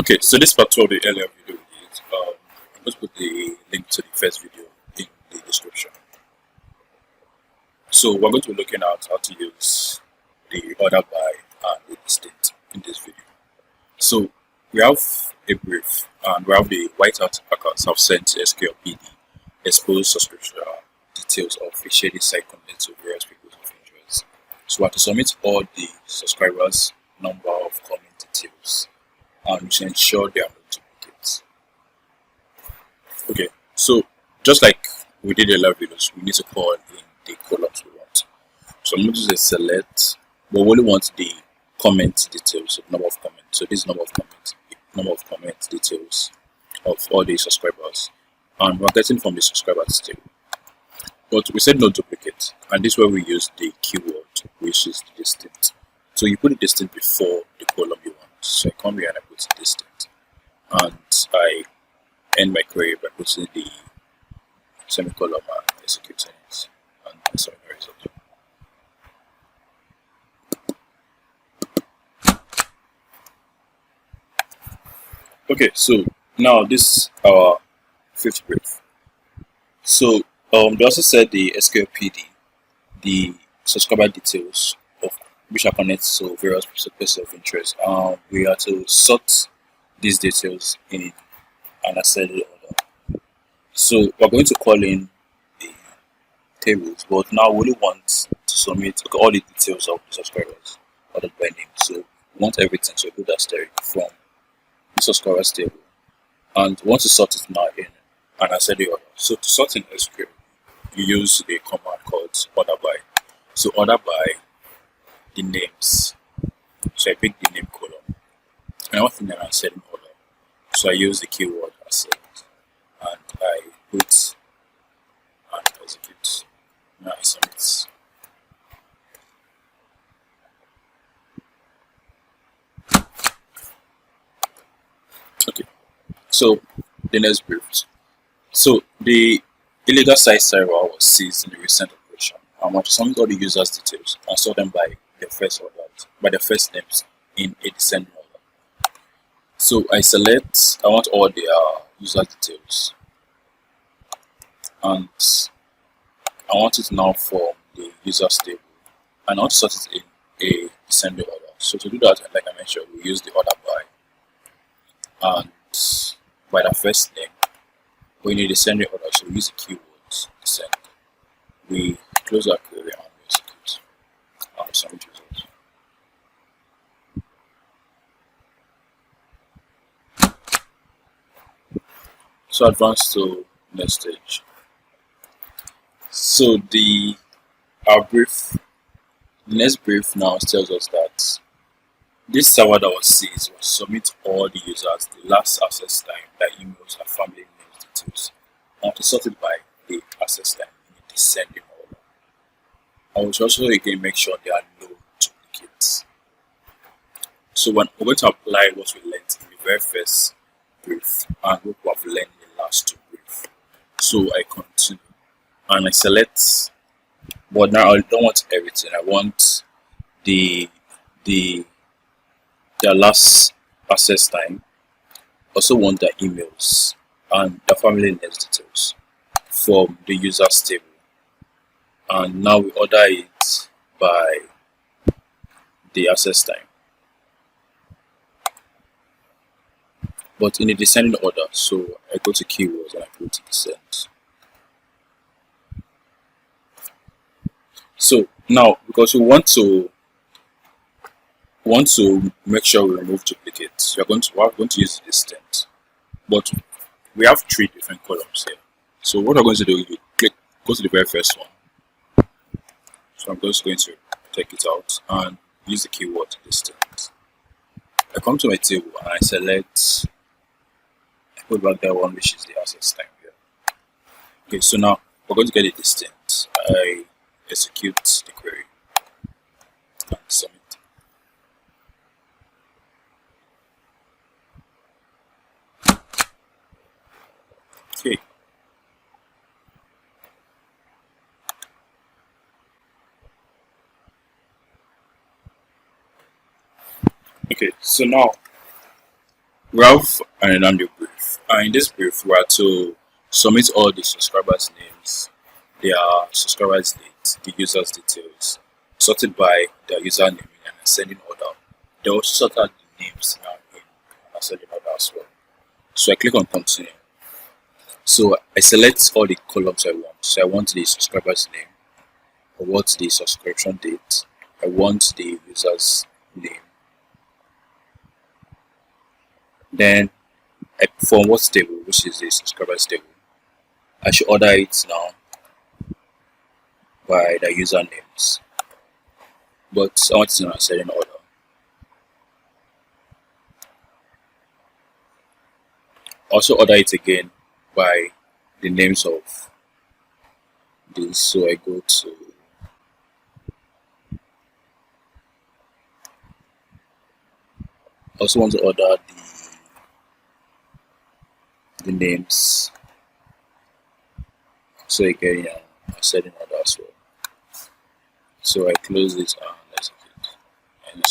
Okay, so this part 2 of the earlier video is I'm going to put the link to the first video in the description. So we're going to be looking at how to use the order by and the distinct in this video. So we have a brief and we have the whiteout accounts have sent to SQL PD expose subscription details of a shady site content to various people of interest. So we have to submit all the subscribers, number of comment details, and to ensure there are no duplicates. Okay, so just like we did in live videos, we need to call in the columns we want. So I'm going to say select, but we only want the comment details, so number of comments. So this number of comment details of all the subscribers, and we're getting from the subscribers table. But we said no duplicate, and this is where we use the keyword, which is the distinct. So you put the distinct before the column you want. So I come here and I put distinct, and I end my query by putting the semicolon and executing it, and sorry, my result. Okay, so now this is our fifth brief. So they also said the SQL PD, the subscriber details of which are connected to various places of interest. We are to sort these details in an ascending order. So we're going to call in the tables, but now we only want to submit all the details of the subscribers ordered by name. So we want everything, so we put asterisk from the subscribers table, and we want to sort it now in an ascending order. So to sort in SQL, you use the command called order by. So order by the names. So I pick the name column, and I want in an ascending order. So I use the keyword ascend, and I put and execute. Now I submit. Okay, so the next brief. So the illegal site server was seized in the recent operation. I want to submit all the users' details and sort them by their first orders, by their first names in a descending order. So I select, I want all their user details, and I want it now for the users table, and I want to sort it in a descending order. So to do that, like I mentioned, we use the order by, and by the first name. When you descending order, so we use the keywords descend. We close our query and we execute and submit results. So advance to next stage. So the next brief now tells us that this server that was seized will submit all the users the last access time, their emails, and family names details, and to sort it by the access time in a descending order. I will also again make sure there are no duplicates. So when we're going to apply what we learned in the very first brief and what we have learned in the last two briefs. So I continue and I select, but now I don't want everything. I want their last access time. Also want their emails and their family names details from the users table. And now we order it by the access time, but in a descending order. So I go to keywords and I put descend. So now, because we want to make sure we remove duplicates, we're going to use the distinct, but we have three different columns here. So what I'm going to do is go to the very first one. So I'm just going to take it out and use the keyword distinct. I come to my table and I select, I put back that one which is the access time here. Okay, so now we're going to get it distinct. I execute the query and submit. Okay. Okay, so now We have an random brief, and in this brief, we are to submit all the subscribers' names, their subscribers' dates, the users' details, sorted by their username in an ascending order. They also sort out the names now in an ascending order as well. So I click on continue. So I select all the columns I want. So I want the subscriber's name, I want the subscription date, I want the user's name. Then I perform what table, which is the subscribers table. I should order it now by the usernames, but I want it in a certain order. Also order it again by the names of this. So I go to also want to order the names. So again, a certain order as well. So I close this and execute. And